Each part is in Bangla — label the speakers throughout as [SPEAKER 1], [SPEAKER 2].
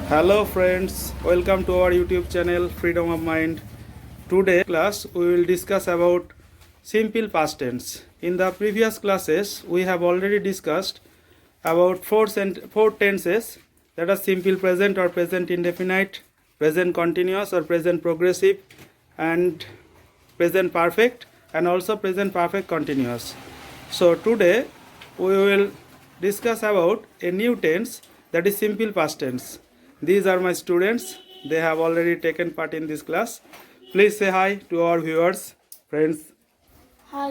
[SPEAKER 1] Hello friends, welcome to our YouTube channel Freedom of Mind. Today class we will discuss about simple past tense. In the previous classes we have already discussed about four tenses, that are simple present or present indefinite, present continuous or present progressive, and present perfect, and also present perfect continuous. So today we will discuss about a new tense, that is simple past tense. These are my students, they have already taken part in this class. Please say hi to our viewers, friends.
[SPEAKER 2] Hi.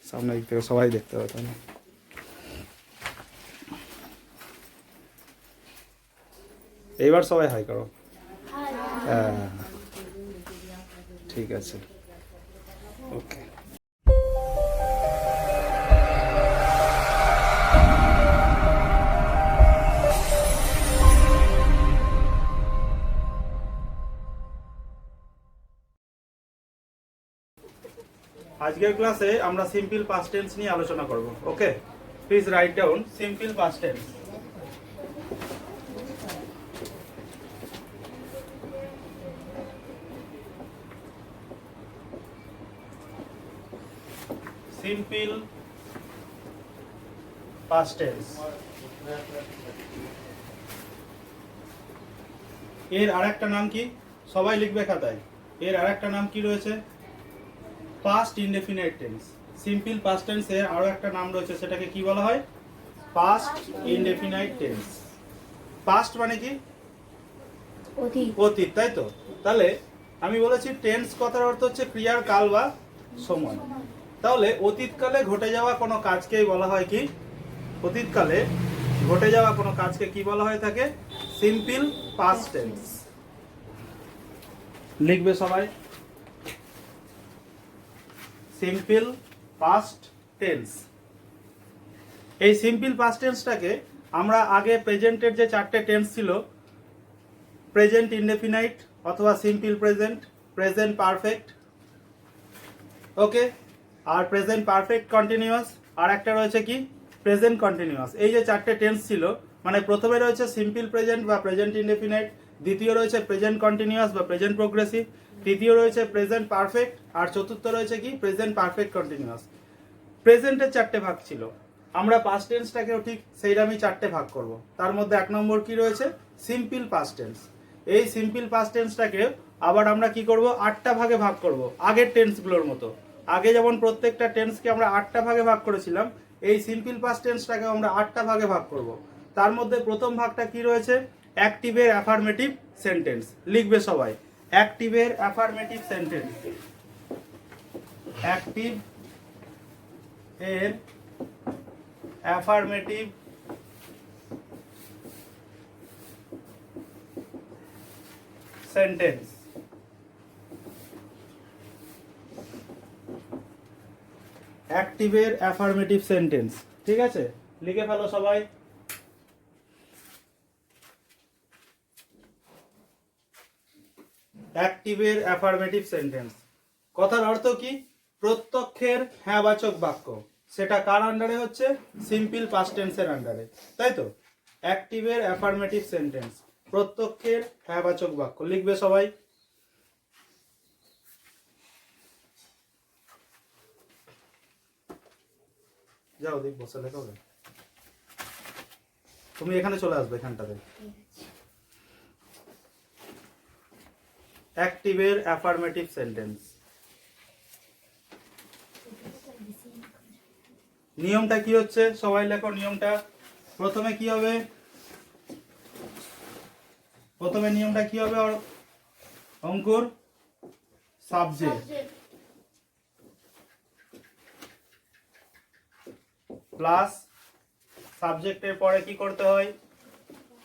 [SPEAKER 1] সামনে দিক থেকে সবাই দেখতে পাবে তাই না? এইবার সবাই হাই করো। হ্যাঁ, ঠিক আছে, ওকে। আজকের ক্লাসে আমরা সিম্পল পাস্ট টেন্স নিয়ে আলোচনা করব। Okay, please write down simple past tense. Simple past tense এর আরেকটা নাম কি? সবাই লিখবে খাতায়। এর আরেকটা নাম কি রয়েছে? Past indefinite tense. Simple past tense এর আরো একটা নাম রয়েছে, সেটাকে কি বলা হয়? Past indefinite tense. পাস্ট মানে কি? অতীত, তাই তো? তাহলে আমি বলেছি টেন্স কথার অর্থ হচ্ছে ক্রিয়ার কাল বা সময়। তাহলে অতীতকালে ঘটে যাওয়া কোনো কাজকেই বলা হয় কি? অতীতকালে ঘটে যাওয়া কোনো কাজকে কি বলা হয়ে থাকে? Simple past tense. লিখবে সবাই সিম্পল পাস্ট টেন্স। এই সিম্পল পাস্ট টেন্সটাকে আমরা আগে প্রেজেন্টের যে চারটে টেন্স ছিল, প্রেজেন্ট ইনডেফিনাইট অথবা সিম্পল প্রেজেন্ট, প্রেজেন্ট পারফেক্ট, ওকে, আর প্রেজেন্ট পারফেক্ট কন্টিনিউয়াস, আর একটা রয়েছে কি? Present continuous. এই যে চারটে টেন্স ছিল, মানে প্রথমে রয়েছে সিম্পল প্রেজেন্ট বা প্রেজেন্ট ইনডেফিনাইট, দ্বিতীয় রয়েছে প্রেজেন্ট কন্টিনিউয়াস বা প্রেজেন্ট প্রোগ্রেসিভ, তৃতীয় রয়েছে প্রেজেন্ট পারফেক্ট, আর চতুর্থ রয়েছে কি? Present perfect continuous. প্রেজেন্টের চারটে ভাগ ছিল, আমরা পাস্ট টেন্সটাকেও ঠিক সেইরকমই চারটে ভাগ করব। তার মধ্যে এক নম্বর কি রয়েছে? Simple past tense. এই সিম্পল পাস্ট টেন্সটাকে আবার আমরা কি করব? 8টা ভাগে ভাগ করব, আগের টেন্সগুলোর মতো। আগে যেমন প্রত্যেকটা টেন্সকে আমরা 8টা ভাগে ভাগ করেছিলাম, এই সিম্পল পাস্ট টেন্সটাকে আমরা 8টা ভাগে ভাগ করব। তার মধ্যে প্রথম ভাগটা কি রয়েছে? অ্যাক্টিভের অ্যাফার্মেটিভ সেন্টেন্স। লিখবে সবাই অ্যাক্টিভের অ্যাফার্মেটিভ সেন্টেন্স। অ্যাক্টিভ এর অ্যাফার্মেটিভ সেন্টেন্স। অ্যাক্টিভের অ্যাফার্মেটিভ সেন্টেন্স, ঠিক আছে? লিখে ফেলো সবাই। অ্যাক্টিভের অ্যাফার্মেটিভ সেন্টেন্স কথার অর্থ কি? প্রত্যক্ষের হ্যাঁবাচক বাক্য। সেটা কার আন্ডারে হচ্ছে? সিম্পল পাস্ট টেন্সের আন্ডারে, তাই তো? অ্যাক্টিভের অ্যাফার্মেটিভ সেন্টেন্স, প্রত্যক্ষের হ্যাঁবাচক বাক্য। লিখবে সবাই। যাও দেখ, বসে লেখা হবে। তুমি এখানে চলে আসবে, এখানটাতে। অ্যাক্টিভের অ্যাফার্মেটিভ সেন্টেন্স নিয়মটা কি হচ্ছে? সবাই লেখো নিয়মটা। প্রথমে কি হবে? প্রথমে নিয়মটা কি হবে অঙ্কুর? সাবজেক্ট প্লাস সাবজেক্টের পরে কি করতে হয়?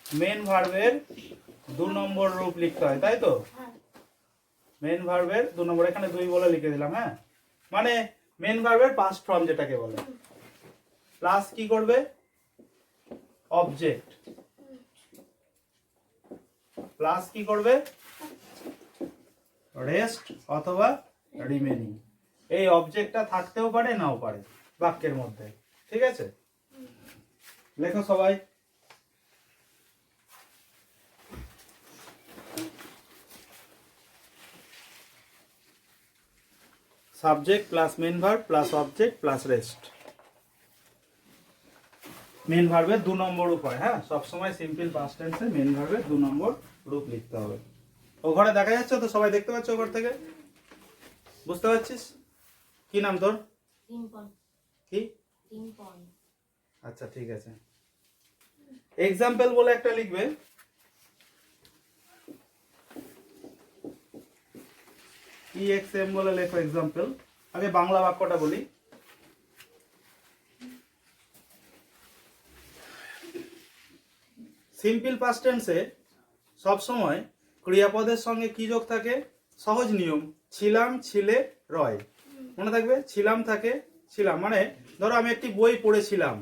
[SPEAKER 1] মেন ভার্বের 2 নম্বর রূপ লিখতে হয়, তাই তো? মেন ভার্বের 2 নম্বর, এখানে 2 বলে লিখে দিলাম। হ্যাঁ, মানে মেন ভার্বের পাস্ট ফর্ম যেটাকে বলে। প্লাস কি করবে? অবজেক্ট। প্লাস কি করবে? রেস্ট অথবা রিমেনিং। এই অবজেক্টটা থাকতেও পারে, নাও পারে বাক্যের মধ্যে, ঠিক আছে? লেখো সবাই। Subject plus main verb plus object plus rest. Main ভার্বের 2 নম্বর রূপ হয়। হ্যাঁ, সবসময় সিম্পল পাস্ট টেন্সে মেন ভার্বের 2 নম্বর রূপ লিখতে হবে। ও ঘরে দেখা যাচ্ছে তো, সবাই দেখতে পাচ্ছ ওপর থেকে? বুঝতে পারছিস? কি নাম তোর?
[SPEAKER 2] রিম্পন।
[SPEAKER 1] কি?
[SPEAKER 2] রিম্পন।
[SPEAKER 1] আচ্ছা ঠিক আছে। এক্সাম্পল বলে একটা লিখবে। EXM বলে লেখো এক্সাম্পল। আগে বাংলা বাক্যটা বলি। সিম্পল পাস্ট টেন্সে সব সময় ক্রিয়াপদের সঙ্গে কি যোগ থাকে? সহজ নিয়ম, ছিলাম, ছিলে, রয়। মনে থাকবে? ছিলাম থাকে, ছিলাম মানে ধরো আমি একটি বই পড়েছিলাম,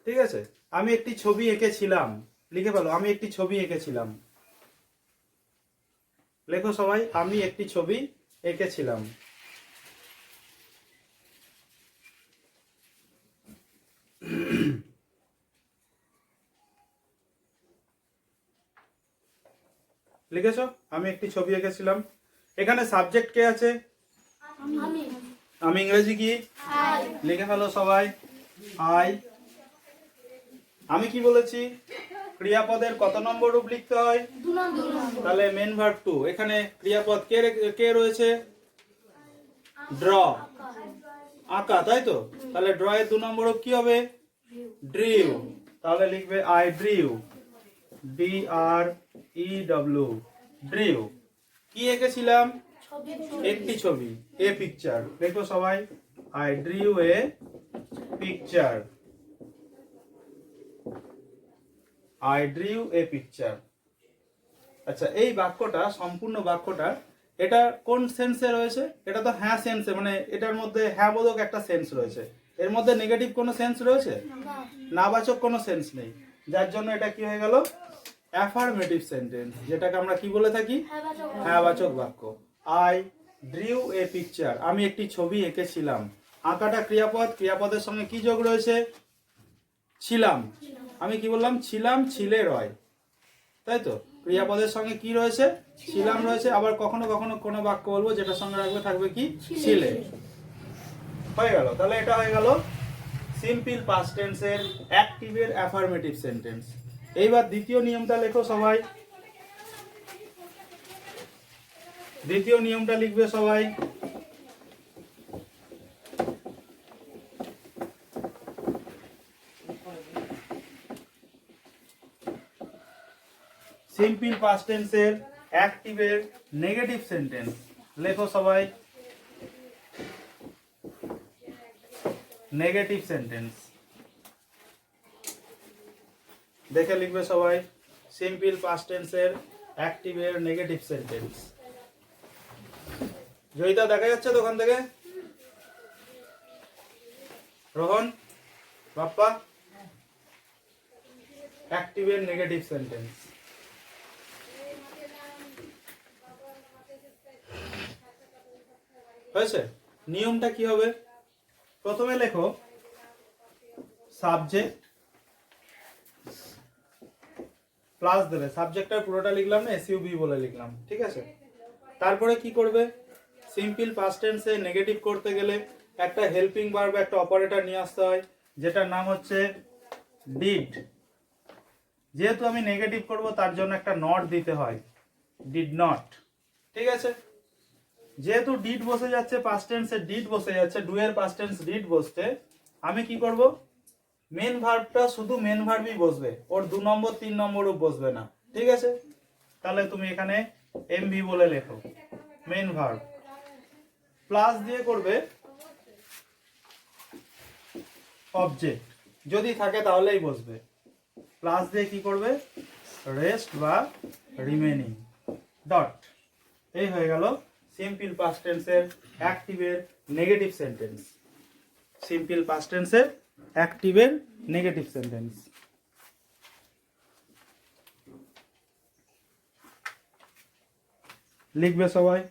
[SPEAKER 1] ঠিক আছে? আমি একটি ছবি এঁকেছিলাম, লিখে ফেলো আমি একটি ছবি এঁকেছিলাম। লেখো সবাই, আমি একটি ছবি এঁকেছিলাম। লিখেছো? আমি একটি ছবি এঁকেছিলাম। এখানে সাবজেক্ট কে আছে?
[SPEAKER 2] আমি।
[SPEAKER 1] আমি ইংরেজি কি?
[SPEAKER 2] আই।
[SPEAKER 1] লিখে ফেলো সবাই, আই। আমি কি বলেছি? ক্রিয়াপদের কত নম্বর রূপ লিখতে হয়?
[SPEAKER 2] 2 নম্বর।
[SPEAKER 1] তাহলে মেন ভার্ব টু। এখানে ক্রিয়াপদ কে রয়েছে? ড্র, আঁকা, তাই তো? তাহলে ড্র এর 2 নম্বর রূপ কি হবে? ড্রিউ। তাহলে লিখবে আই ড্রিউ, DREW, ড্রিউ। কি এঁকেছিলাম?
[SPEAKER 2] ছবি।
[SPEAKER 1] একটি ছবি, এ পিকচার। দেখো সবাই, I drew a picture, I drew a picture. আচ্ছা, এই বাক্যটা, সম্পূর্ণ বাক্যটা, এটা কোন সেন্সে রয়েছে? এটা তো হ্যাঁ সেন্সে, মানে এটার মধ্যে হ্যাঁ বোধক একটা সেন্স রয়েছে। এর মধ্যে নেগেটিভ কোনো সেন্স রয়েছে? নাবাচক কোনো সেন্স নেই। যার জন্য এটা কি হয়ে গেল? অ্যাফার্মেটিভ সেন্টেন্স, যেটাকে আমরা কি বলে থাকি? হ্যাঁ বাচক বাক্য। আই ড্রিউ এ পিকচার, আমি একটি ছবি এঁকেছিলাম। আঁকাটা ক্রিয়াপদ, ক্রিয়াপদের সঙ্গে কি যোগ রয়েছে? ছিলাম। আমি কি বললাম? ছিলাম, ছিলে, রয়, তাই তো? ক্রিয়াপদের সঙ্গে কি রয়েছে? ছিলাম রয়েছে। আবার কখনো কখনো কোনো বাক্য বলবো যেটার সঙ্গে রাখবে, থাকবে কি? ছিলে। হয়ে গেল। তাহলে এটা হয়ে গেল সিম্পল পাস্ট টেন্সের অ্যাক্টিভের অ্যাফার্মেটিভ সেন্টেন্স। এইবার দ্বিতীয় নিয়মটা লেখো সবাই। দ্বিতীয় নিয়মটা লিখবে সবাই। সিম্পল পাস্ট টেন্সের অ্যাক্টিভের নেগেটিভ সেন্টেন্স লেখো সবাই। নেগেটিভ সেন্টেন্স দেখে লিখবে সবাই। সিম্পল পাস্ট টেন্সের অ্যাক্টিভের নেগেটিভ সেন্টেন্স। জয়িতা দেখা যাচ্ছে তো ওখান থেকে? রোহন, বাপ্পা, অ্যাক্টিভের নেগেটিভ সেন্টেন্স। হয়েছে? নিয়মটা কি হবে? প্রথমে লেখো সাবজেক্ট প্লাস দেবে, সাবজেক্টটা পুরোটা লিখলাম না, এসইউবি বলে লিখলাম, ঠিক আছে? তারপরে কি করবে? সিম্পল পাস্ট টেন্সে নেগেটিভ করতে গেলে একটা হেল্পিং ভার্ব, একটা অপারেটর নিয়ে আসতে হয়, যেটার নাম হচ্ছে ডিড। যেহেতু আমি নেগেটিভ করব তার জন্য একটা নট দিতে হয়, ডিড নট, ঠিক আছে? যেহেতু ডিড বসে যাচ্ছে, পাস্ট টেন্সে ডিড বসে যাচ্ছে, ডু এর পাস্ট টেন্স ডিড বসতে, আমি কি করব? মেন ভার্বটা শুধু মেন ভার্বই বসবে, ওর 2 নম্বর 3 নম্বর রূপ বসবে না, ঠিক আছে? তাহলে তুমি এখানে এমভি বলে লেখো, মেন ভার্ব। প্লাস দিয়ে করবে অবজেক্ট, যদি থাকে তাহলেই বসবে। প্লাস দিয়ে কি করবে? রেস্ট বা রিমেনিং, ডট। এই হয়ে গেল সিম্পল পাস্ট টেন্সের অ্যাক্টিভের নেগেটিভ সেন্টেন্স। সিম্পল পাস্ট টেন্সের অ্যাক্টিভের নেগেটিভ সেন্টেন্স। লিখবে সবাই।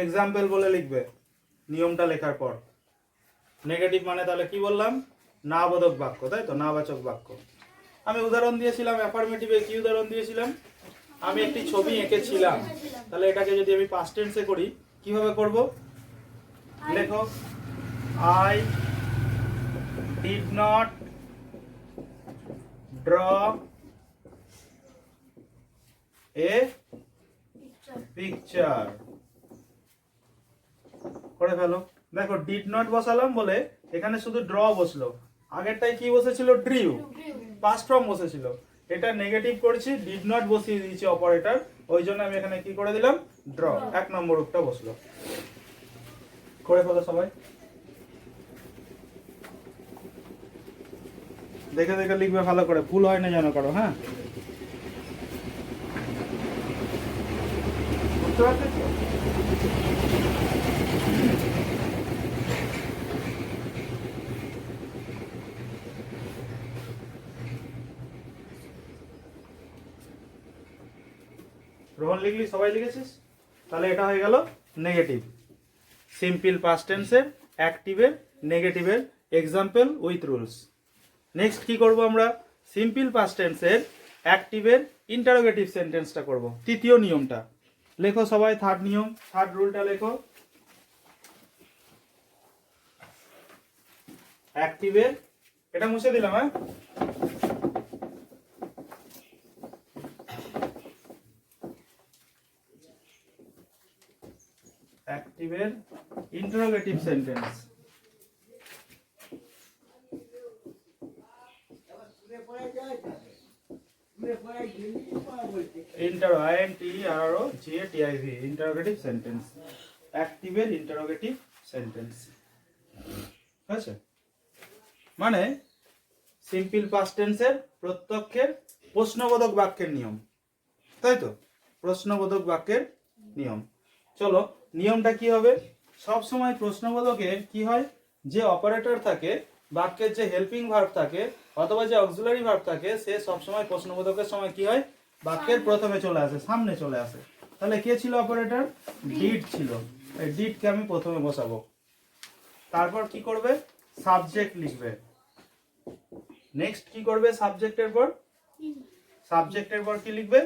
[SPEAKER 1] এক্সাম্পল বলে লিখবে নিয়মটা লেখার পর। নেগেটিভ মানে তাহলে কি বললাম, না বোধক বাক্য, তাই তো, নাবাচক বাক্য। আমি উদাহরণ দিয়েছিলাম অ্যাফার্মেটিভে, কি উদাহরণ দিয়েছিলাম, আমি একটি ছবি এঁকেছিলাম। তাহলে এটাকে যদি আমি পাস্ট টেন্সে করি কিভাবে করব, লেখো I did not draw a picture. করে ফেলো। দেখো ডিড নট বসালাম বলে এখানে শুধু ড্র বসলো, আগেরটাই কি বসেছিল, ড্রিউ, পাস্ট ফর্ম বসেছিল। এটা নেগেটিভ করেছি, ডিড নট বসিয়ে দিয়েছি অপারেটর, ওই জন্য আমি এখানে কি করে দিলাম, ড্র, 1 নম্বর রূপটা বসলো। করে ফেলো সবাই, দেখে দেখে লিখবে ভালো করে, ভুল হয় না যেন কারো। হ্যাঁ, বুঝতে পারছিস তো? রোহন লিখলি, সবাই লিখেছিস? তাহলে এটা হয়ে গেল নেগেটিভ, সিম্পল পাস্ট টেন্সের, অ্যাক্টিভের, নেগেটিভের এক্সাম্পল উইথ রুলস। নেক্সট কি করব আমরা, সিম্পল পাস্ট টেন্সের অ্যাক্টিভের ইন্টারোগেটিভ সেন্টেন্সটা করব, তৃতীয় নিয়মটা। লেখো সবাই থার্ড নিয়ম, থার্ড রুলটা লেখো। অ্যাক্টিভের, এটা মুছে দিলাম, হ্যাঁ, অ্যাক্টিভের ইন্টারোগেটিভ সেন্টেন্স। ইন্টারোগেটিভ সেন্টেন্স, অ্যাক্টিভের ইন্টারোগেটিভ সেন্টেন্স। হয়েছে? মানে সিম্পল পাস্ট টেন্সের প্রত্যক্ষের প্রশ্নবোধক বাক্যের নিয়ম, তাই তো, প্রশ্নবোধক বাক্যের নিয়ম। চলো, নিয়মটা কি হবে, সব সময় প্রশ্নবোধকে কি হয়, যে অপারেটর থাকে, বাক্যের যে হেল্পিং ভার্ব থাকে অথবা যে অক্সিলারি ভার্ব থাকে, সে সব সময় প্রশ্নবোধকের সময় কি হয়, বাক্যের প্রথমে চলে আসে, সামনে চলে আসে। তাহলে কে ছিল অপারেটর, ডিড ছিল, এই ডিডকে আমি প্রথমে বসাবো। তারপর কি করবে, সাবজেক্ট লিখবে। নেক্সট কি করবে, সাবজেক্টের পর, সাবজেক্টের পর কি লিখবে,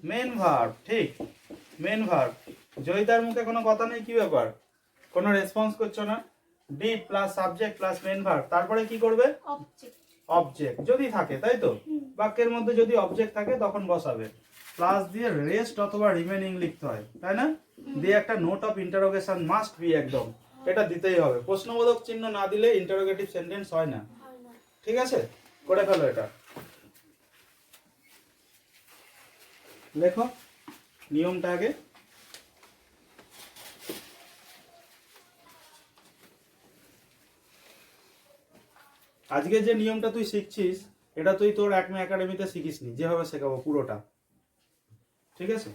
[SPEAKER 1] মেন ভার্ব। ঠিক, মেন ভার্ব। জয়িতার মুখে কোনো কথা নেই, কি ব্যাপার, কোনো রেসপন্স করছো না? Did plus subject plus main verb, তারপরে কি করবে, অবজেক্ট যদি থাকে, তাই তো, বাক্যের মধ্যে যদি অবজেক্ট থাকে তখন বসাবে। প্লাস দিয়ে রেস্ট অথবা রিমেনিং লিখতে হয়, তাই না? দিয়ে একটা note of interrogation must be, একদম এটা দিতেই হবে। প্রশ্নবোধক চিহ্ন না দিলে ইন্টারোগেটিভ সেন্টেন্স হয় না। ঠিক আছে, করে ফেলো এটা। লেখো নিয়মটা আগে। আজকে যে নিয়মটা তুই শিখছিস, এটা তুই তোর একমে একাডেমিতে শিখিসনি, যেভাবে শেখাবো পুরোটা। ঠিক আছে,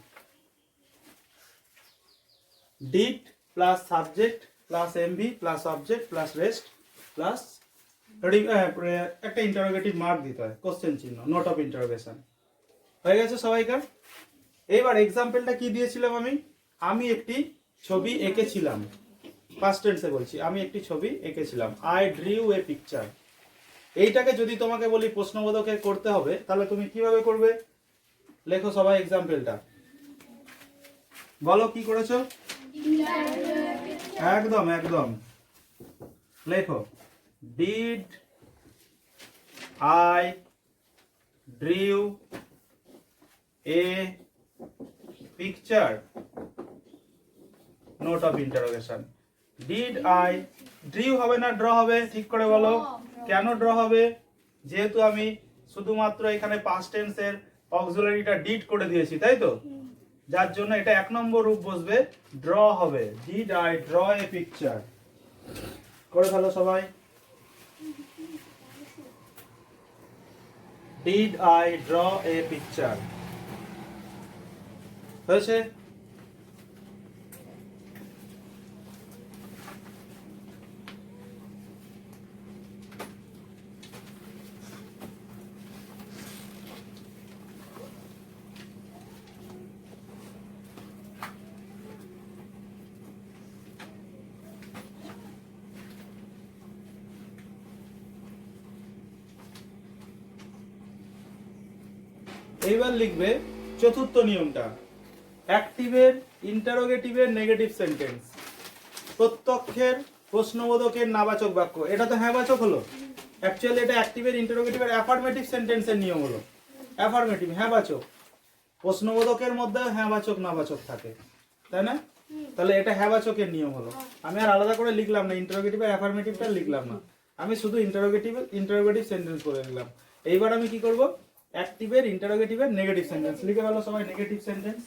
[SPEAKER 1] did plus subject plus MV plus object plus rest plus একটা ইন্টারোগেটিভ মার্ক দিতে হয়, কোশ্চেন চিহ্ন, নোট অফ ইন্টারোগেশন। হয়ে গেছে সবাইকার? এইবার এক্সাম্পলটা কি দিয়েছিলাম আমি, আমি একটি ছবি এঁকেছিলাম, পাস্ট টেন্সে বলছি, আমি একটি ছবি এঁকেছিলাম, আই ড্রিউ এ পিকচার। এইটাকে যদি তোমাকে বলি প্রশ্নবোধকে করতে হবে, তাহলে তুমি কিভাবে করবে, লেখো সবাই এক্সাম্পলটা, বলো কি করেছো। একদম একদম, লেখো did I drew A picture, note of interrogation. Did I, drew হবে না ড্র হবে, ঠিক করে বলো। কেন ড্র হবে, যেহেতু আমি শুধুমাত্র এখানে পাস্ট টেন্সের অক্সিলারিটা ডিড করে দিয়েছি, তাই তো, যার জন্য এটা 1 নম্বর রূপ বসবে, ড্র হবে, did I draw a picture. করে ফেলো সবাই, did I draw a picture. হয়েছে? এইবার লিখবে চতুর্থ নিয়মটা, অ্যাক্টিভের ইন্টারোগেটিভের নেগেটিভ সেন্টেন্স, প্রত্যক্ষের প্রশ্নবোধকের নাবাচক বাক্য। এটা তো হ্যাঁবাচক হলো, অ্যাকচুয়ালি এটা অ্যাক্টিভের ইন্টারোগেটিভের অ্যাফার্মেটিভ সেন্টেন্সের নিয়ম হলো। অ্যাফার্মেটিভ হ্যাঁবাচক, প্রশ্নবোধকের মধ্যে হ্যাঁবাচক নাবাচক থাকে, তাই না? তাহলে এটা হ্যাঁবাচকের নিয়ম হলো। আমি আর আলাদা করে লিখলাম না, ইন্টারোগেটিভ আর অ্যাফার্মেটিভটা লিখলাম না, আমি শুধু ইন্টারোগেটিভ সেন্টেন্স করে দিলাম। এইবার আমি কি করব, অ্যাক্টিভের ইন্টারোগেটিভের নেগেটিভ সেন্টেন্স লিখে ফেলো সবাই। নেগেটিভ সেন্টেন্স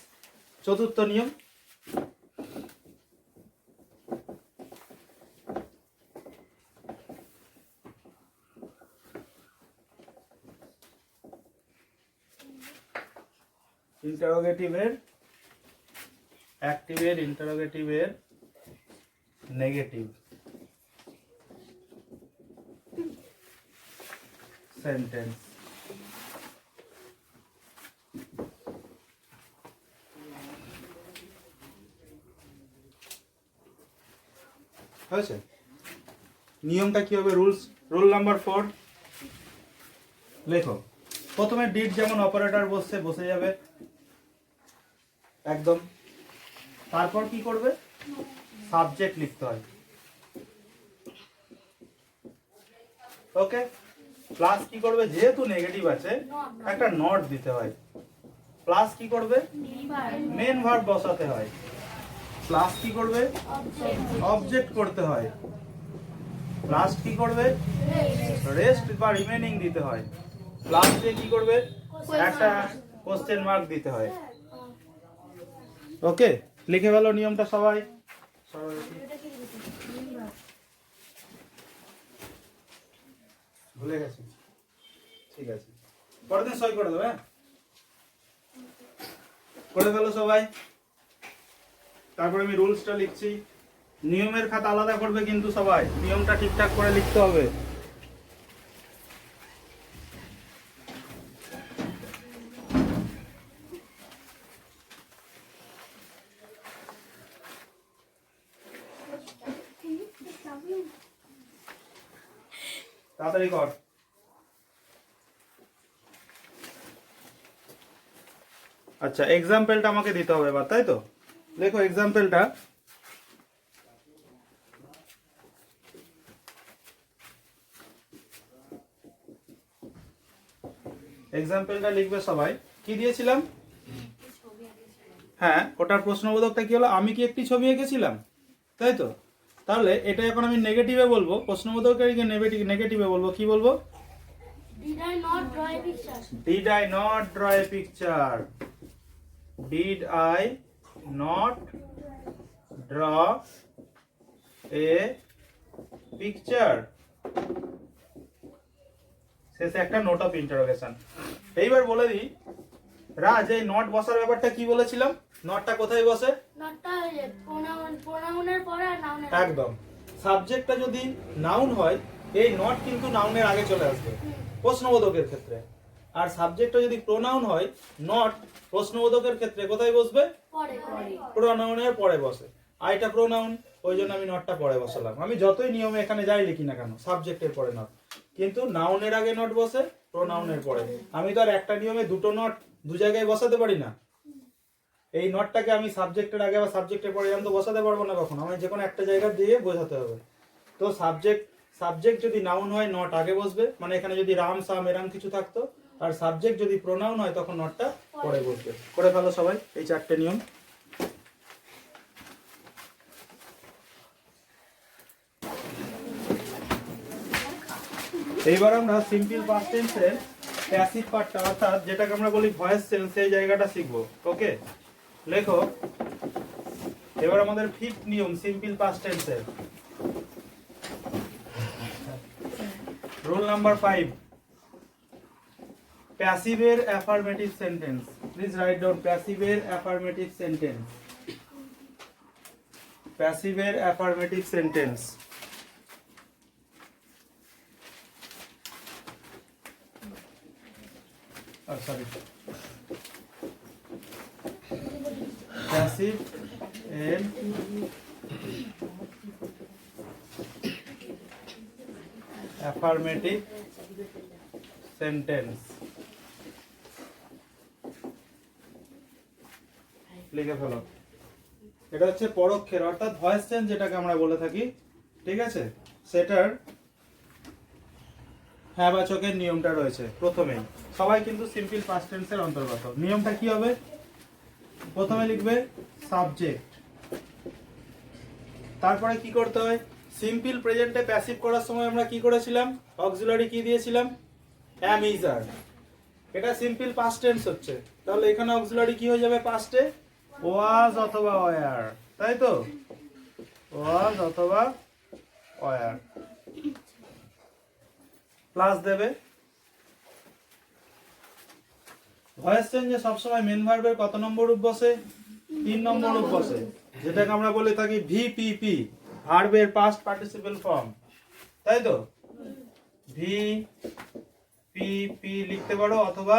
[SPEAKER 1] চতুর্থ নিয়ম। ইন্টারোগেটিভের অ্যাক্টিভের ইন্টারোগেটিভের নেগেটিভ সেন্টেন্স। হয়েছে? নিয়মটা কি হবে? রুল নাম্বার 4 লেখো। প্রথমে ডিড যেমন অপারেটর বসে যাবে একদম। তারপর কি করবে? সাবজেক্ট লিখতে হয়। ওকে, প্লাস কি করবে? যেহেতু নেগেটিভ আছে একটা নট দিতে হয়। প্লাস কি করবে? মেন ভার্ব বসাতে হয়। প্লাস কি করবে? অবজেক্ট করতে হয়। প্লাস কি করবে? রেস্ট বা রিমেনিং দিতে হয়। প্লাস দিয়ে কি করবে? একটা কোশ্চেন মার্ক দিতে হয়। ওকে, লিখে ফেলো নিয়মটা সবাই। ভুলে গেছি, ঠিক আছে, পরের দিন সই করে দেবো। হ্যাঁ, করে ফেলো সবাই। তারপরে আমি রুলসটা লিখছি। নিয়মের খাতা আলাদা করবে কিন্তু সবাই, নিয়মটা ঠিকঠাক করে লিখতে হবে। তাড়াতাড়ি কর। আচ্ছা, এক্সাম্পলটা আমাকে দিতে হবে এবার, তাই তো? দেখো এক্সাম্পলটা। এক্সাম্পলটা লিখবে সবাই। কি দিয়েছিলাম? হ্যাঁ, ওটার প্রশ্নবোধকটা কি হলো? আমি কি একটি ছবি এঁকেছিলাম, তাই তো? তাহলে এটা এখন আমি নেগেটিভে বলবো, প্রশ্নবোধকের নেগেটিভে বলবো। কি বলবো?
[SPEAKER 2] Did I not draw a picture?
[SPEAKER 1] Did I not draw a picture? Did I not draw a picture? শেষে একটা নোট অফ ইন্টারোগেশন। এইবার বলে দিই রাজ, এই নট বসার ব্যাপারটা কি বলেছিলাম? নটটা কোথায় বসে?
[SPEAKER 2] নটটা প্রোনাউনের পরে আর নাউনের
[SPEAKER 1] একদম। সাবজেক্টটা যদি নাউন হয়, এই নট কিন্তু নাউনের আগে চলে আসবে প্রশ্নবোধকের ক্ষেত্রে। আর সাবজেক্টটা যদি প্রোনাউন হয়, নট প্রশ্নবোধকের ক্ষেত্রে কোথায় বসবে?
[SPEAKER 2] পরে।
[SPEAKER 1] প্রোনাউনের পরে বসে। আর এটা প্রোনাউন, ওই জন্য আমি নটটা পরে বসালাম। আমি যতই নিয়মে এখানে যাই লিখি না কেন, সাবজেক্টের পরে নট, কিন্তু নাউনের আগে নট বসে, প্রোনাউনের পরে। আমি তো আর একটা নিয়মে দুটো নট দু জায়গায় বসাতে পারি না। এই নটটাকে আমি সাবজেক্টের আগে বা সাবজেক্টের পরে আমি তো বসাতে পারবো না কখনো, আমি যে কোনো একটা জায়গা দিয়ে বোঝাতে হবে। তো সাবজেক্ট যদি নাউন হয়, নট আগে বসবে, মানে এখানে যদি রাম সাম এরাম কিছু থাকতো। আর সাবজেক্ট যদি প্রোনাউন হয়, তখন নটটা পরে বসবে। করে ফেলো সবাই এই চারটে নিয়ম। এইবার আমরা সিম্পল পাস্ট টেন্সের প্যাসিভ পার্টটা, অর্থাৎ যেটাকে আমরা বলি ভয়েস চেঞ্জ, সেই জায়গাটা শিখবো। ওকে, লেখো। এবার আমাদের ফিফথ নিয়ম সিম্পল পাস্ট টেন্সের, রুল নাম্বার 5, প্যাসিভের affirmative sentence. Please write down প্যাসিভের অ্যাফার্মেটিভ সেন্টেন্স। প্যাসিভের অ্যাফার্মেটিভ সেন্টেন্স। সরি, প্যাসিভ এর অ্যাফার্মেটিভ সেন্টেন্স। লিখে ফেলো। এটা হচ্ছে পরোক্ষের অর্থাৎ ভয়েস চেঞ্জ যেটাকে আমরা বলে থাকি, ঠিক আছে, সেটার হ্যাঁ বাচকের নিয়মটা রয়েছে প্রথমেই। সবাই কিন্তু সিম্পল পাস্ট টেন্সের অন্তর্গত। নিয়মটা কি হবে? প্রথমে লিখবে সাবজেক্ট, তারপরে কি করতে হয়, সিম্পল প্রেজেন্টে প্যাসিভ করার সময় আমরা কি করেছিলাম, অক্সিলারি কি দিয়েছিলাম, অ্যাম ইজ আর। এটা সিম্পল পাস্ট টেন্স হচ্ছে, তাহলে এখানে অক্সিলারি কি হয়ে যাবে পাস্টে, ওয়াজ অথবা ওয়ার, তাই তো, ওয়াজ অথবা ওয়ার, প্লাস দেবে। ভয়েস চেঞ্জে সবসময় মেন ভার্বের কত নম্বর রূপ বসে, 3 নম্বর রূপ বসে, যেটাকে আমরা বলে থাকি ভিপিপি, ভার্বের পাস্ট পার্টিসিপল ফর্ম, তাই তো। ভিপিপি লিখতে পারো অথবা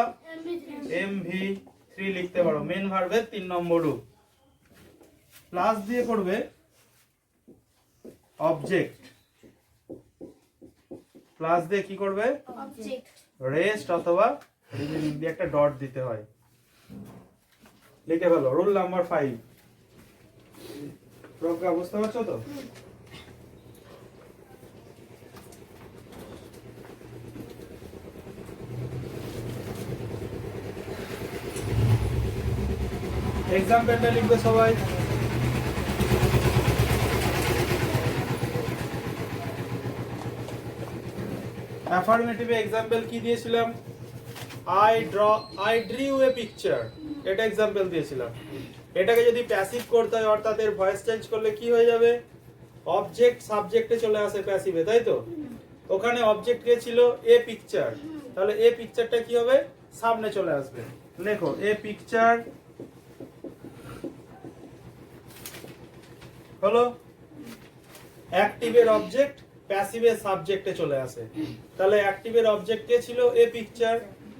[SPEAKER 1] এমভি3 লিখতে পারো, মেন ভার্বের 3 নম্বর রূপ। প্লাস দিয়ে করবে অবজেক্ট, প্লাস দিয়ে কি করবে,
[SPEAKER 2] অবজেক্ট।
[SPEAKER 1] রেস্ট অথবা রিমেনিং দিয়ে একটা ডট দিতে হয়। লিখে ফেলো রুল নাম্বার 5। প্রজ্ঞা বুঝতে পারছো তো? এক্সাম্পলটা লিখবে সবাই। অ্যাফার্মেটিভে এক্সাম্পল কি দিয়েছিলাম, আই ড্রিউ এ পিকচার, এটা এক্সাম্পল দিয়েছিলাম। এটাকে যদি প্যাসিভ করতে হয় অর্থাৎ এর ভয়েস চেঞ্জ করলে কি হয়ে যাবে, অবজেক্ট সাবজেক্টে চলে আসে প্যাসিভে, তাই তো। ওখানে অবজেক্ট কে ছিল, এ পিকচার, তাহলে এ পিকচারটা কি হবে, সামনে চলে আসবে। লেখো এ পিকচার হলো অ্যাক্টিভের অবজেক্ট, প্যাসিভের সাবজেক্টে চলে আসে। তাহলে অ্যাক্টিভের অবজেক্ট কে ছিল, এ পিকচার,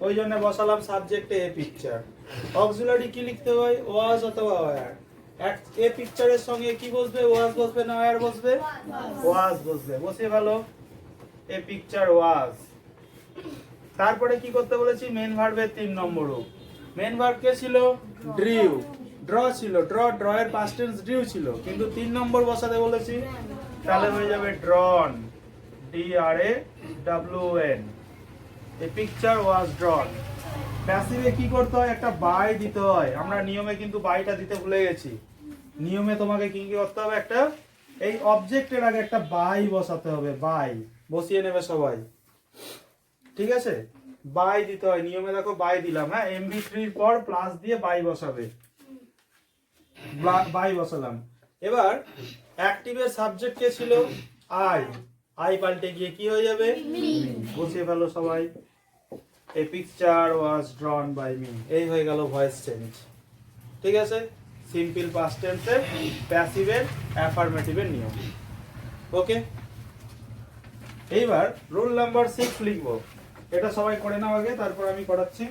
[SPEAKER 1] ওই জন্য বসালাম সাবজেক্টে এ পিকচার। অক্সিলারি কি লিখতে হয়, ওয়াজ অথবা ওয়্যার। এ পিকচারের সঙ্গে কি বসবে, ওয়াজ বসবে না ওয়্যার বসবে, ওয়াজ বসবে, বসে ভালো, এ পিকচার ওয়াজ। তারপরে কি করতে বলেছি, মেন ভার্বের 3 নম্বর রূপ। মেন ভার্ব কে ছিল, ড্রিউ, ড্র ছিল, ড্র এর পাস্ট টেন্স ড্রিউ ছিল, কিন্তু 3 নম্বর বসাতে বলেছি, তাহলে হয়ে যাবে ড্রন, DRAWN। A picture was ড্রন। প্যাসিভে কি করতে হয়, একটা বাই দিতে হয়। আমরা নিয়মে কিন্তু বাইটা দিতে ভুলে গেছি। নিয়মে তোমাকে কি কি করতে হবে, একটা এই অবজেক্টের আগে একটা বাই বসাতে হবে, বাই বসিয়ে নেবে সবাই, ঠিক আছে। বাই দিতে হয় নিয়মে, দেখো বাই দিলাম, হ্যাঁ, MB3 পর প্লাস দিয়ে বাই বসাবে, বাই বসালাম। এবার অ্যাক্টিভের সাবজেক্ট কে ছিল, আই পাল্টে গিয়ে কি হয়ে যাবে, বসিয়ে ফেলো সবাই, a picture was drawn by me. এই হয়ে গেল ভয়েস চেঞ্জ, ঠিক আছে। সিম্পল পাস্ট টেন্সের, প্যাসিভের, অ্যাফার্মেটিভের নিয়ম। ওকে, এইবার রুল নাম্বার 6 লিখবো। এটা সবাই করে নাও আগে, তারপর আমি করাচ্ছি।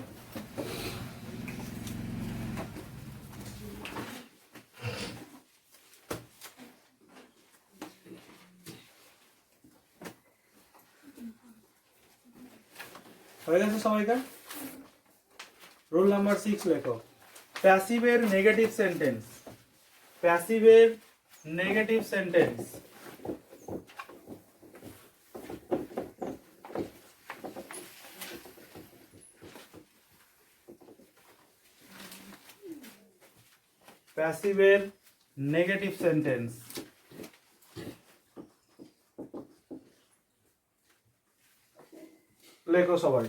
[SPEAKER 1] হয়ে গেছে সবাইকার? রুল নাম্বার 6 লেখো, প্যাসিভের নেগেটিভ সেন্টেন্স, প্যাসিভের নেগেটিভ সেন্টেন্স প্যাসিভের নেগেটিভ সেন্টেন্স লেখো সবাই।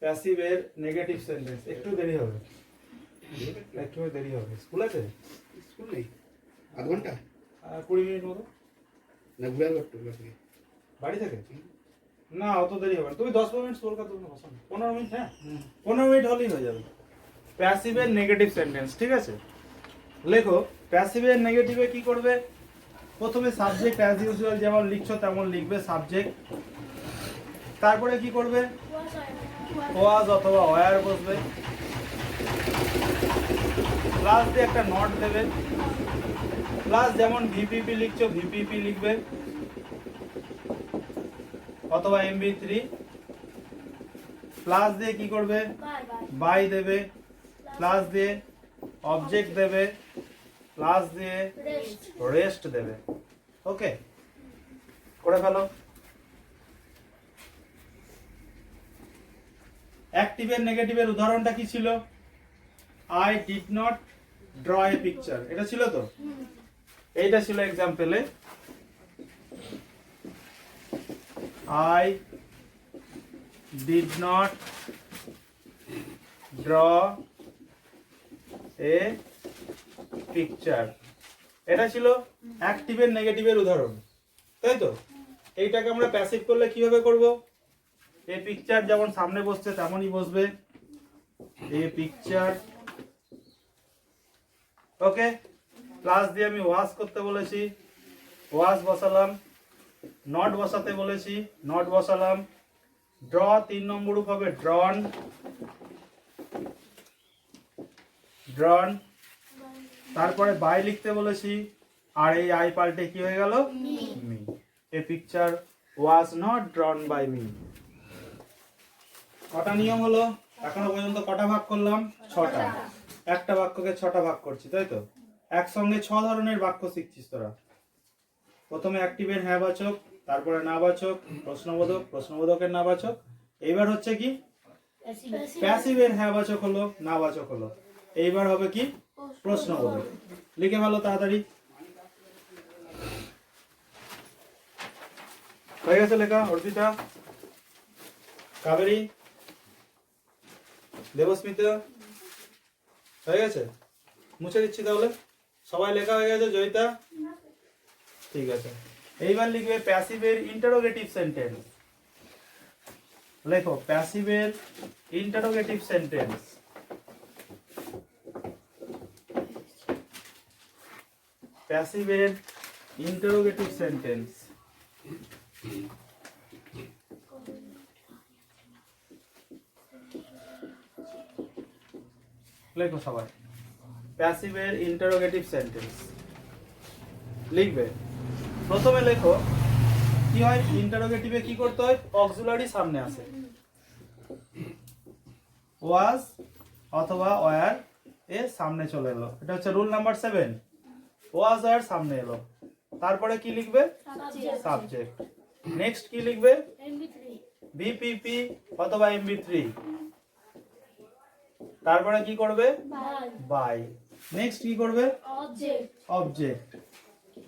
[SPEAKER 1] প্যাসিভের নেগেটিভ সেন্টেন্স, একটু দেরি হবে, একটু দেরি হবে। স্কুল আছে,
[SPEAKER 3] স্কুল নেই, আধ ঘন্টা
[SPEAKER 1] 20 মিনিট মতো,
[SPEAKER 3] না ঘুরে আসবো একটু
[SPEAKER 1] বাড়ি থেকে। না অত দেরি হবে না, তুমি 10 মিনিট স্কুল কাজ করতে বসো, 15 মিনিট, হ্যাঁ 15 মিনিট হলেই হয়ে যাবে। প্যাসিভের নেগেটিভ সেন্টেন্স, ঠিক আছে। লেখো প্যাসিভের নেগেটিভে কি করবে, প্রথমে সাবজেক্ট অ্যাজ ইউজুয়াল যেমন লিখছো তেমন লিখবে, সাবজেক্ট। তারপরে কি করবে, ওয়াজ অথবা ওয়্যার বসবে, প্লাস দিয়ে একটা নট দেবে, প্লাস যেমন ভিপিপি লিখছো ভিপিপি লিখবে অথবা MB3, প্লাস দিয়ে কি করবে, বাই দেবে, প্লাস দিয়ে অবজেক্ট দেবে, প্লাস দিয়ে
[SPEAKER 2] রেস্ট
[SPEAKER 1] রেস্ট দেবে। ওকে, করে ফেলো। অ্যাক্টিভের নেগেটিভের উদাহরণটা কি ছিল? I did not draw a picture, এটা ছিল তো? এইটা ছিল এক্সাম্পলে, I did not draw a picture, এটা ছিল অ্যাক্টিভের নেগেটিভের উদাহরণ, তাই তো? এইটাকে আমরা প্যাসিভ করলে কিভাবে করব? এ পিকচার যেমন সামনে বসছে তেমনই বসবে, এ পিকচার। ওকে, প্লাস দিয়ে আমি ওয়াজ করতে বলেছি, ওয়াজ বসালাম। নট বসাতে বলেছি, নট বসালাম। ড্র 3 নম্বর রূপ হবে ড্রন, ড্রন। তারপরে বাই লিখতে বলেছি, আর এই আই পাল্টে কি হয়ে গেল? Me. A picture was not drawn by me. কটা নিয়ম হলো এখনো পর্যন্ত? কটা ভাগ করলাম? 6টা। একটা বাক্যকে 6টা ভাগ করছি, তাই তো? একসঙ্গে 6 ধরনের বাক্য শিখছিস তোরা। প্রথমে অ্যাক্টিভের হ্যাঁ বাচক, তারপরে না বাচক, প্রশ্নবোধক, প্রশ্নবোধকের না বাচক। এইবার হচ্ছে কি? প্যাসিভের হ্যাঁ বাচক হলো, না বাচক হলো। এইবার হবে কি? প্রশ্নবোধক। লিখে ভালো তাড়াতাড়ি। হয়ে গেছে লেখা? অর্পিতা, কাবেরী, দেবস্মিতা, হয়ে গেছে? মুছে দিচ্ছি তাহলে। সবাই লেখা হয়ে গেছে? জয়িতা, ঠিক আছে। এইবার লিখবে প্যাসিভের ইন্টারোগেটিভ সেন্টেন্স। লেখো প্যাসিভের ইন্টারোগেটিভ সেন্টেন্স। প্যাসিভের ইন্টারোগেটিভ সেন্টেন্স। লেখো সবাই প্যাসিভের ইন্টারোগেটিভ সেন্টেন্স লিখবে। প্রথমে লেখো কি হয় ইন্টারোগেটিভে, কি করতে হয়? অক্সিলারি সামনে আসে, ওয়াজ অথবা ওয়্যার এ সামনে চলে এলো, এটা হচ্ছে রুল নাম্বার 7। ওয়াজ ওয়্যার সামনে এলো, তারপরে কি লিখবে? সাবজেক্ট। নেক্সট কি লিখবে? ভিপিপি অথবা এমবি3। তারপরে কি করবে? বাই। নেক্সট কি করবে? অবজেক্ট।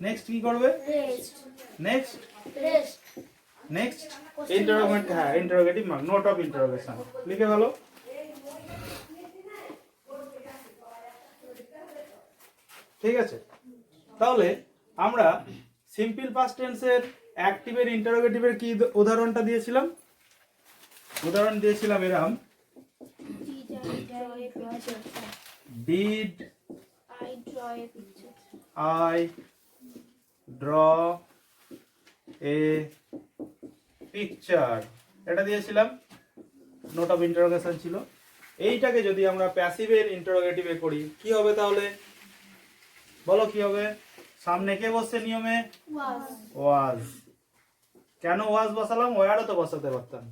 [SPEAKER 1] নেক্সট কি করবে? নেক্সট নেক্সট ইন্টারোগেটিভ, হ্যাঁ interrogative mark, note of interrogation লিখে ভালো। ঠিক আছে, তাহলে আমরা সিম্পল পাস্ট টেন্সের অ্যাক্টিভের ইন্টারোগেটিভের কি উদাহরণটা দিয়েছিলাম? উদাহরণ দিয়েছিলাম এরকম, did I draw a picture, এটা দিয়েছিলাম, নোট অফ ইন্টারোগেশন ছিল। এইটাকে যদি আমরা প্যাসিভের ইন্টারোগেটিভে করি কি হবে তাহলে? বলো কি হবে? সামনে কে বসছে নিয়মে? ওয়াজ। কেন ওয়াজ বসালাম? ওয়ারও তো বসাতে পারতাম,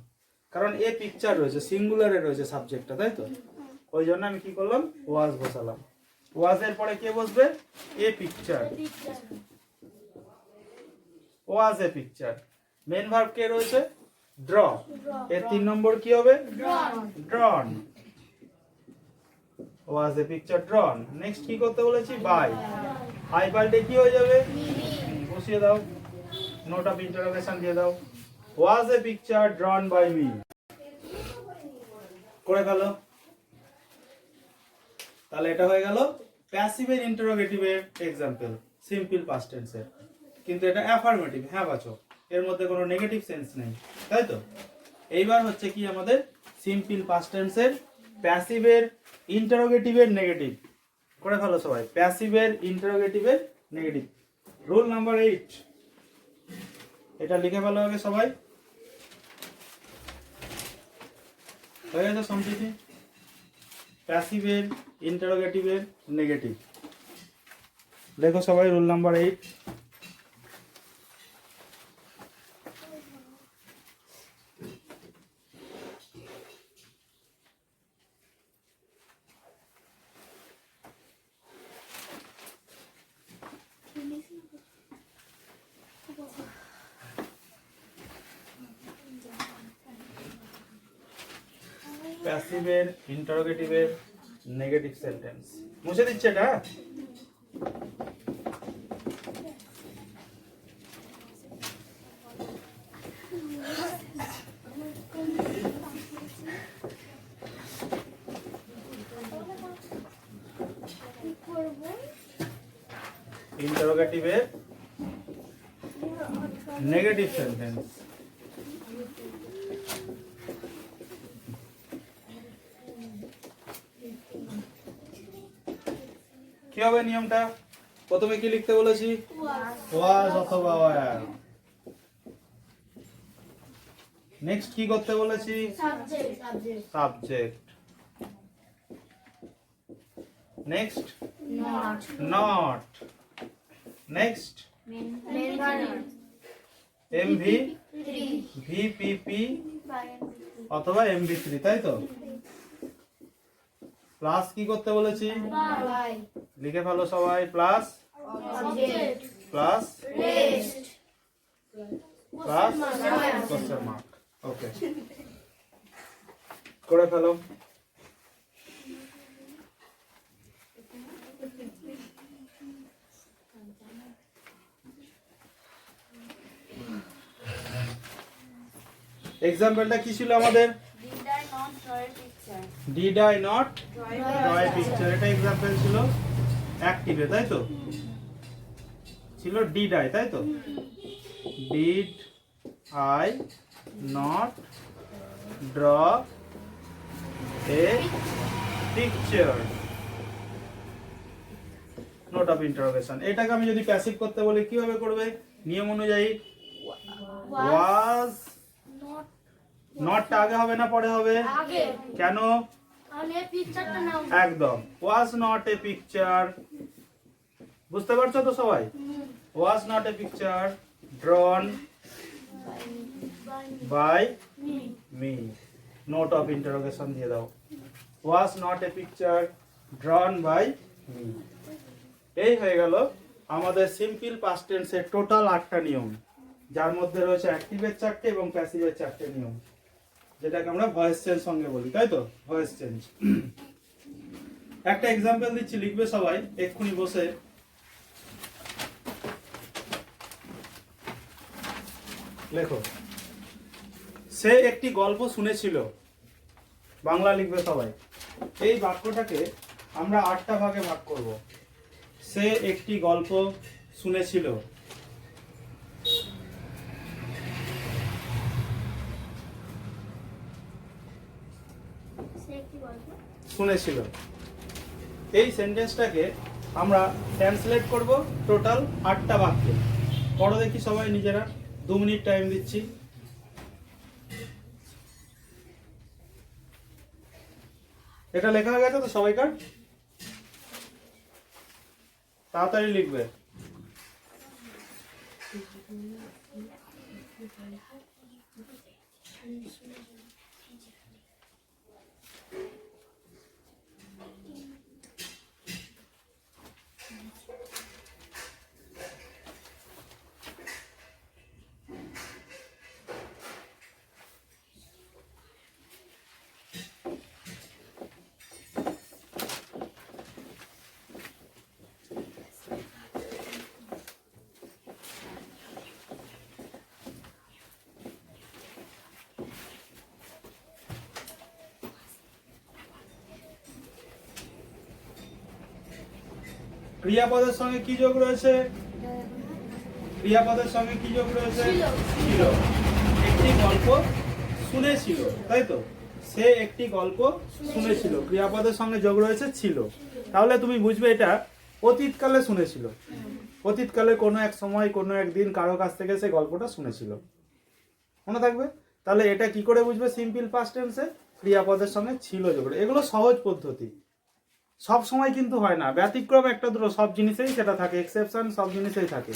[SPEAKER 1] কারণ এ পিকচার রয়েছে, সিঙ্গুলারে রয়েছে সাবজেক্টটা, তাই তো? ওই জন্য আমি কি করলাম? ওয়াজ বসালাম। ওয়াজের পরে কে বসবে? A picture. Was a picture. Main verb কে রয়েছে? ড্র। এর 3 নম্বর কি হবে? ড্রন। ওয়াজ এ পিকচার ড্রন। নেক্সট কি করতে বলেছি? বাই। আই পাল্টে কি হয়ে যাবে? বসিয়ে দাও, নোট অফ ইন্টারোগেশন দিয়ে দাও। Was a picture drawn by me. করে ফেলো। তাহলে এটা হয়ে গেল প্যাসিভের ইন্টারোগেটিভের এক্সাম্পল, সিম্পল পাস্ট টেন্সের। কিন্তু এটা অ্যাফার্মেটিভ, হ্যাঁ বাচক, এর মধ্যে কোনো নেগেটিভ সেন্স নেই, তাই তো? এইবার হচ্ছে কি আমাদের সিম্পল পাস্ট টেন্সের প্যাসিভের ইন্টারোগেটিভের নেগেটিভ। করে ফেলো সবাই, প্যাসিভের ইন্টারোগেটিভের নেগেটিভ। রুল নাম্বার 8, এটা লিখে ফেলো আগে সবাই। হয়ে গেছে সম্প্রীতি? প্যাসিভের ইন্টারোগেটিভের নেগেটিভ লেখো সবাই, রুল নাম্বার 8। প্যাসিভের ইন্টারোগেটিভের নেগেটিভ সেন্টেন্স মুছে দিচ্ছে এটা। ইন্টারোগেটিভের নেগেটিভ সেন্টেন্স কি হবে নিয়মটা? প্রথমে কি লিখতে বলেছি? ওয়াজ অথবা ওয়্যার। নেক্সট কি করতে বলেছি? Subject. Next not. Next MV VPP অথবা এমভি3, তাই তো? প্লাস কি করতে বলেছি? লিখে ফেলো সবাই। Plus plus plus question mark. Okay, করে ফেলো। এক্সাম্পলটা কি ছিল আমাদের? Did I not draw a picture. এটা এক্সাম্পল ছিল অ্যাক্টিভে, তাই তো? ছিল ডিড আই, তাই তো? Did I not draw a picture. Note of interrogation. এটাকে আমি যদি প্যাসিভ করতে বলি কিভাবে করবে? নিয়ম অনুযায়ী ওয়াজ নটটা আগে হবে না পরে হবে? কেন? একদম, ওয়াজ নট এ পিকচার। বুঝতে পারছো তো সবাই? Was not a picture drawn by me. Note of interrogation দিয়ে দাও। Was not a picture drawn by me. এই হয়ে গেল আমাদের সিম্পল পাস্ট টেন্সের টোটাল 8টা নিয়ম, যার মধ্যে রয়েছে অ্যাক্টিভের 4টে এবং প্যাসিভের 4টে নিয়ম, যেটাকে আমরা ভয়েস চেঞ্জ সঙ্গে বলি, তাই তো? Voice change. একটা এক্সাম্পল দিচ্ছি, লিখবে সবাই এক্ষুনি বসে। লেখো, সে একটি গল্প শুনেছিল। বাংলা লিখবে সবাই। এই বাক্যটাকে আমরা 8টা ভাগে ভাগ করব। সে একটি গল্প শুনেছিল। শুনেছিল। এই সেন্টেন্সটাকে আমরা ট্রান্সলেট করব টোটাল 8টা বাক্যে। পড়ো দেখি সবাই নিজেরা। 2 মিনিট টাইম দিচ্ছি। এটা লেখা হয়ে গেছে তো সবাইকার? তাড়াতাড়ি লিখবে। ক্রিয়াপদের সঙ্গে কি যোগ রয়েছে? ক্রিয়াপদের সঙ্গে কি যোগ রয়েছে? ছিল। একটি গল্প শুনেছিল, তাই তো? সে একটি গল্প শুনেছিল। ক্রিয়াপদের সঙ্গে যোগ রয়েছে ছিল। তাহলে তুমি বুঝবে এটা অতীতকালে শুনেছিল। অতীতকালে কোনো এক সময় কোনো একদিন কারো কাছ থেকে সে গল্পটা শুনেছিল। মনে থাকবে? তাহলে এটা কি করে বুঝবে? সিম্পল পাস্ট টেন্সে ক্রিয়াপদের সঙ্গে ছিল যোগ। এগুলো সহজ পদ্ধতি, সব সময় কিন্তু হয় না। ব্যতিক্রম একটা দুটো, সব জিনিসেই সেটা থাকে, এক্সেপশন সব জিনিসেই থাকে,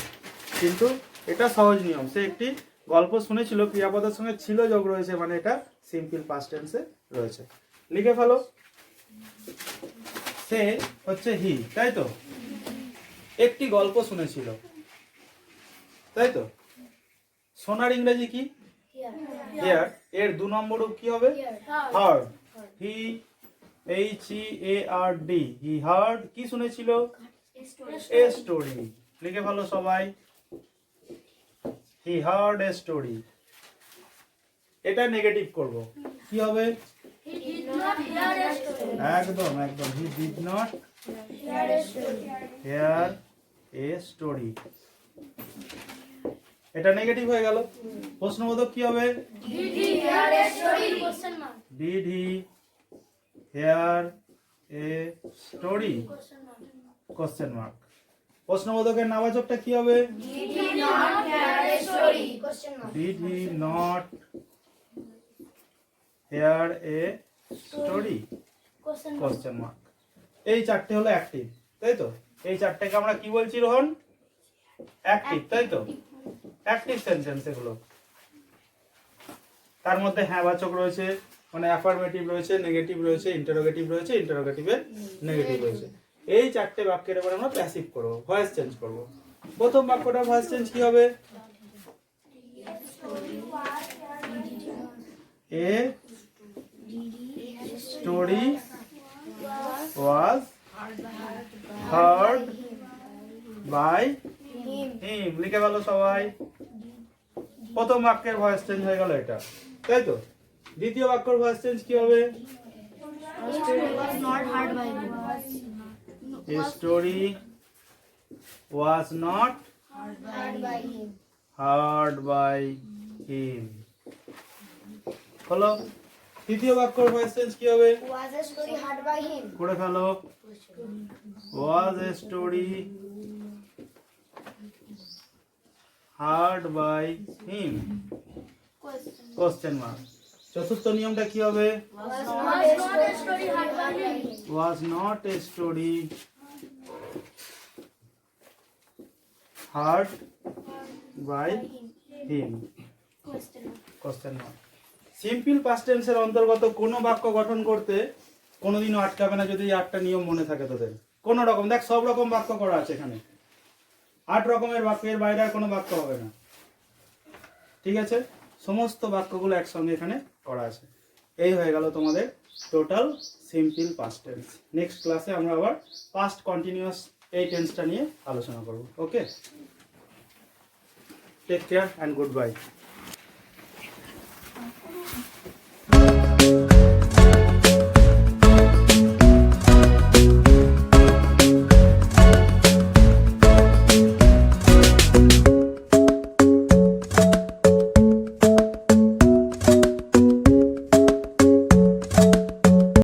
[SPEAKER 1] কিন্তু এটা সহজ নিয়ম। সে একটি গল্প শুনেছিল, ক্রিয়াপদের সঙ্গে ছিল যোগ রয়েছে, মানে এটা সিম্পল পাস্ট টেন্সে রয়েছে। লিখে ফেলো। সে হচ্ছে হি, তাই তো? একটি গল্প শুনেছিল, তাই তো? শোনার ইংরেজি কি? হিয়ার। এর 2 নম্বর কি হবে? Hard. He HEARD he heard কি শুনেছিল এ স্টোরি লিখে ভালো সবাই হি হার্ড এ স্টোরি এটা নেগেটিভ করব কি হবে
[SPEAKER 2] He did not hear a story.
[SPEAKER 1] একদম একদম he did not
[SPEAKER 2] Hear a story.
[SPEAKER 1] Hear a story এটা নেগেটিভ হয়ে গেল প্রশ্নবোধক কি হবে
[SPEAKER 2] Did he hear a story? Question mark.
[SPEAKER 1] Did he hear a story
[SPEAKER 2] Question mark.
[SPEAKER 1] Question mark প্রশ্নবোধকের নাবাচকটা কি হবে
[SPEAKER 2] Did he not hear a story? Question mark.
[SPEAKER 1] Did he not hear a story
[SPEAKER 2] Question mark.
[SPEAKER 1] Question mark এই চারটে হলো অ্যাক্টিভ তাই তো এই চারটাকে আমরা কি বলছি রোহন অ্যাক্টিভ তাই তো অ্যাক্টিভ সেন্টেন্স এগুলো তার মধ্যে হ্যাঁ বাচক রয়েছে মানে অ্যাফার্মেটিভ রয়েছে নেগেটিভ রয়েছে ইন্টারোগেটিভ রয়েছে ইন্টারোগেটিভের নেগেটিভ রয়েছে এই চারটে বাক্যের এবার আমরা প্যাসিভ করব ভয়েস চেঞ্জ করব প্রথম বাক্যটা ভয়েস চেঞ্জ কি হবে a story was heard by him লিখে ভালো সবাই প্রথম বাক্যের ভয়েস চেঞ্জ হয়ে গেল এটা তাই তো দ্বিতীয় বাক্যের ভয়েস চেঞ্জ কি হবে
[SPEAKER 2] Was not heard by him.
[SPEAKER 1] a story was not
[SPEAKER 2] Heard by him.
[SPEAKER 1] heard by him হলো তৃতীয় বাক্যের ভয়েস চেঞ্জ কি হবে
[SPEAKER 2] Was a story heard by him.
[SPEAKER 1] করে ফেলো was a story heard by him question mark চতুর্থ নিয়মটা কি হবে
[SPEAKER 2] Was not a story heard by him.
[SPEAKER 1] was not a story heard by him question mark simple past টেন্সের অন্তর্গত কোনো বাক্য গঠন করতে কোনোদিনও আটকাবে না যদি এই 8টা নিয়ম মনে থাকে তোদের কোনো রকম দেখ সব রকম বাক্য করা আছে এখানে 8 রকমের বাক্যের বাইরে আর কোনো বাক্য হবে না ঠিক আছে সমস্ত বাক্যগুলো একসঙ্গে এখানে করা আছে এই হয়ে গেল তোমাদের total simple past tense next ক্লাসে আমরা আবার পাস্ট কন্টিনিউয়াস এই টেন্সটা নিয়ে আলোচনা করব okay take care and good by